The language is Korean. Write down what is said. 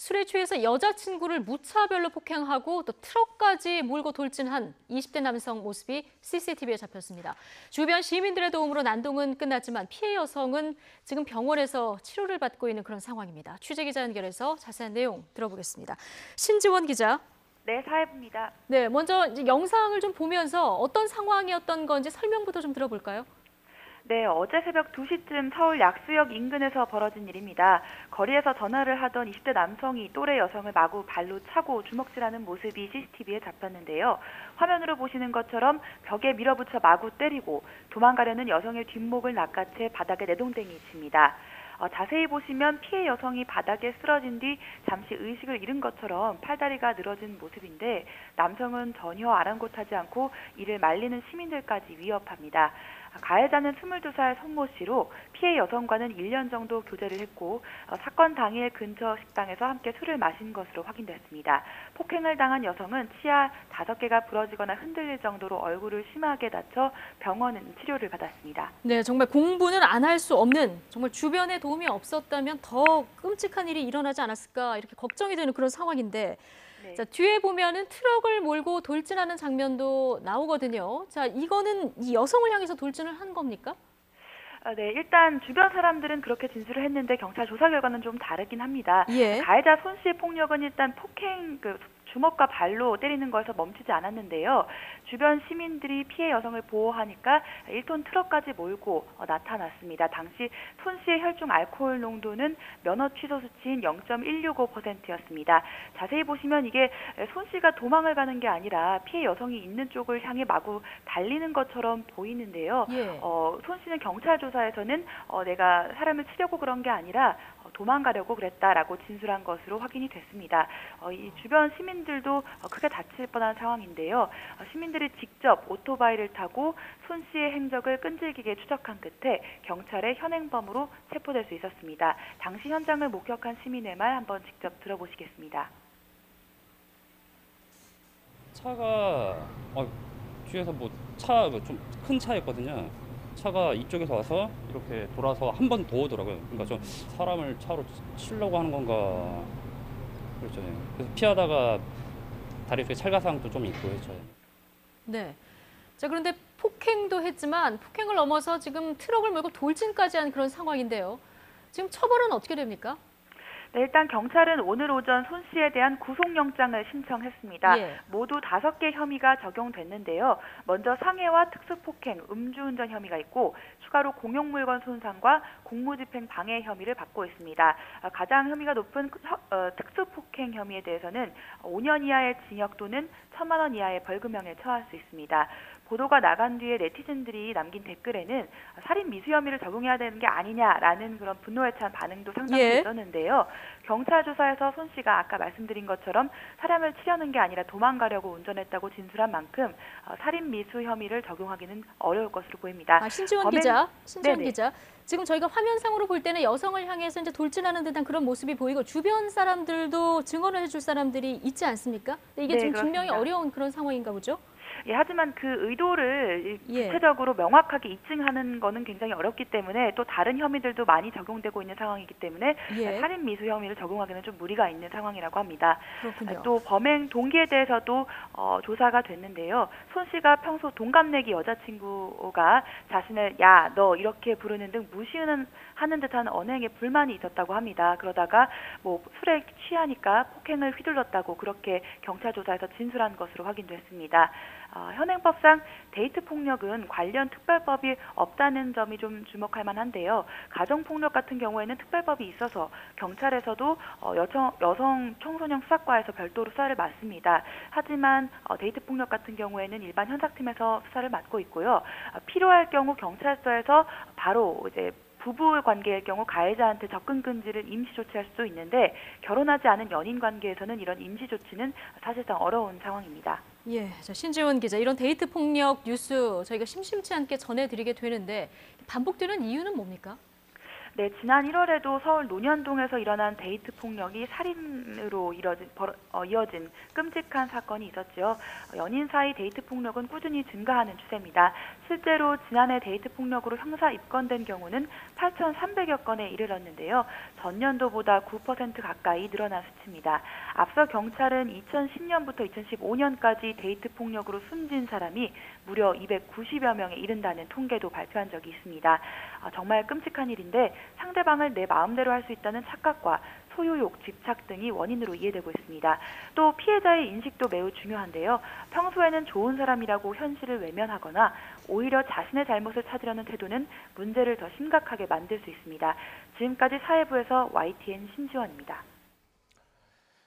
술에 취해서 여자친구를 무차별로 폭행하고 또 트럭까지 몰고 돌진한 20대 남성 모습이 CCTV에 잡혔습니다. 주변 시민들의 도움으로 난동은 끝났지만 피해 여성은 지금 병원에서 치료를 받고 있는 그런 상황입니다. 취재기자 연결해서 자세한 내용 들어보겠습니다. 신지원 기자. 네, 사회부입니다. 네, 먼저 이제 영상을 좀 보면서 어떤 상황이었던 건지 설명부터 좀 들어볼까요? 네, 어제 새벽 2시쯤 서울 약수역 인근에서 벌어진 일입니다. 거리에서 전화를 하던 20대 남성이 또래 여성을 마구 발로 차고 주먹질하는 모습이 CCTV에 잡혔는데요. 화면으로 보시는 것처럼 벽에 밀어붙여 마구 때리고 도망가려는 여성의 뒷목을 낚아채 바닥에 내동댕이 칩니다. 자세히 보시면 피해 여성이 바닥에 쓰러진 뒤 잠시 의식을 잃은 것처럼 팔다리가 늘어진 모습인데 남성은 전혀 아랑곳하지 않고 이를 말리는 시민들까지 위협합니다. 가해자는 22살 손모 씨로 피해 여성과는 1년 정도 교제를 했고 사건 당일 근처 식당에서 함께 술을 마신 것으로 확인됐습니다. 폭행을 당한 여성은 치아 5개가 부러지거나 흔들릴 정도로 얼굴을 심하게 다쳐 병원은 치료를 받았습니다. 네, 정말 공부는 안 할 수 없는, 정말 주변에 도움이 없었다면 더 끔찍한 일이 일어나지 않았을까 이렇게 걱정이 되는 그런 상황인데 네. 자, 뒤에 보면은 트럭을 몰고 돌진하는 장면도 나오거든요. 자, 이거는 이 여성을 향해서 돌진을 한 겁니까? 네, 일단 주변 사람들은 그렇게 진술을 했는데 경찰 조사 결과는 좀 다르긴 합니다. 예. 가해자 손 씨의 폭력은 일단 주먹과 발로 때리는 거에서 멈추지 않았는데요. 주변 시민들이 피해 여성을 보호하니까 1톤 트럭까지 몰고 나타났습니다. 당시 손 씨의 혈중 알코올 농도는 면허 취소 수치인 0.165%였습니다. 자세히 보시면 이게 손 씨가 도망을 가는 게 아니라 피해 여성이 있는 쪽을 향해 마구 달리는 것처럼 보이는데요. 예. 손 씨는 경찰 조사에서는 내가 사람을 치려고 그런 게 아니라 도망가려고 그랬다라고 진술한 것으로 확인이 됐습니다. 이 주변 시민들도 크게 다칠 뻔한 상황인데요. 시민들이 직접 오토바이를 타고 손 씨의 행적을 끈질기게 추적한 끝에 경찰의 현행범으로 체포될 수 있었습니다. 당시 현장을 목격한 시민의 말 한번 직접 들어보시겠습니다. 차가 뒤에서 차 좀 큰 차였거든요. 차가 이쪽에서 와서 이렇게 돌아서 한 번 더 오더라고요. 그러니까 좀 사람을 차로 치려고 하는 건가 그렇죠. 그래서 피하다가 다리 쪽에 찰가상도 좀 있고 했죠. 네. 자, 그런데 폭행도 했지만 폭행을 넘어서 지금 트럭을 몰고 돌진까지 한 그런 상황인데요. 지금 처벌은 어떻게 됩니까? 네, 일단 경찰은 오늘 오전 손 씨에 대한 구속영장을 신청했습니다. 예. 모두 5개 혐의가 적용됐는데요. 먼저 상해와 특수폭행, 음주운전 혐의가 있고 추가로 공용물건 손상과 공무집행 방해 혐의를 받고 있습니다. 가장 혐의가 높은 특수폭행 혐의에 대해서는 5년 이하의 징역 또는 1,000만 원 이하의 벌금형에 처할 수 있습니다. 보도가 나간 뒤에 네티즌들이 남긴 댓글에는 살인 미수 혐의를 적용해야 되는 게 아니냐라는 그런 분노에 찬 반응도 상당히 예. 있었는데요. 경찰 조사에서 손 씨가 아까 말씀드린 것처럼 사람을 치려는 게 아니라 도망가려고 운전했다고 진술한 만큼 살인 미수 혐의를 적용하기는 어려울 것으로 보입니다. 신지원 기자. 지금 저희가 화면상으로 볼 때는 여성을 향해서 이제 돌진하는 듯한 그런 모습이 보이고 주변 사람들도 증언을 해줄 사람들이 있지 않습니까? 근데 이게 네, 지금 그렇습니다. 증명이 어려운 그런 상황인가 보죠? 예, 하지만 그 의도를 예. 구체적으로 명확하게 입증하는 거는 굉장히 어렵기 때문에 또 다른 혐의들도 많이 적용되고 있는 상황이기 때문에 예. 살인 미수 혐의를 적용하기는 좀 무리가 있는 상황이라고 합니다. 그렇군요. 또 범행 동기에 대해서도 조사가 됐는데요. 손 씨가 평소 동갑내기 여자친구가 자신을 야, 너 이렇게 부르는 등 무시하는 듯한 언행에 불만이 있었다고 합니다. 그러다가 술에 취하니까 폭행을 휘둘렀다고 그렇게 경찰 조사에서 진술한 것으로 확인됐습니다. 현행법상 데이트 폭력은 관련 특별법이 없다는 점이 좀 주목할 만한데요. 가정 폭력 같은 경우에는 특별법이 있어서 경찰에서도 여성 청소년 수사과에서 별도로 수사를 맡습니다. 하지만 데이트 폭력 같은 경우에는 일반 현장팀에서 수사를 맡고 있고요. 필요할 경우 경찰서에서 바로 이제 부부 관계일 경우 가해자한테 접근 금지를 임시 조치할 수도 있는데 결혼하지 않은 연인 관계에서는 이런 임시 조치는 사실상 어려운 상황입니다. 예, 자, 신지원 기자, 이런 데이트 폭력 뉴스 저희가 심심치 않게 전해드리게 되는데 반복되는 이유는 뭡니까? 네, 지난 1월에도 서울 논현동에서 일어난 데이트 폭력이 살인으로 이어진 끔찍한 사건이 있었죠. 연인 사이 데이트 폭력은 꾸준히 증가하는 추세입니다. 실제로 지난해 데이트 폭력으로 형사 입건된 경우는 8,300여 건에 이르렀는데요. 전년도보다 9% 가까이 늘어난 수치입니다. 앞서 경찰은 2010년부터 2015년까지 데이트 폭력으로 숨진 사람이 무려 290여 명에 이른다는 통계도 발표한 적이 있습니다. 정말 끔찍한 일인데 상대방을 내 마음대로 할 수 있다는 착각과 소유욕, 집착 등이 원인으로 이해되고 있습니다. 또 피해자의 인식도 매우 중요한데요. 평소에는 좋은 사람이라고 현실을 외면하거나 오히려 자신의 잘못을 찾으려는 태도는 문제를 더 심각하게 만들 수 있습니다. 지금까지 사회부에서 YTN 신지원입니다.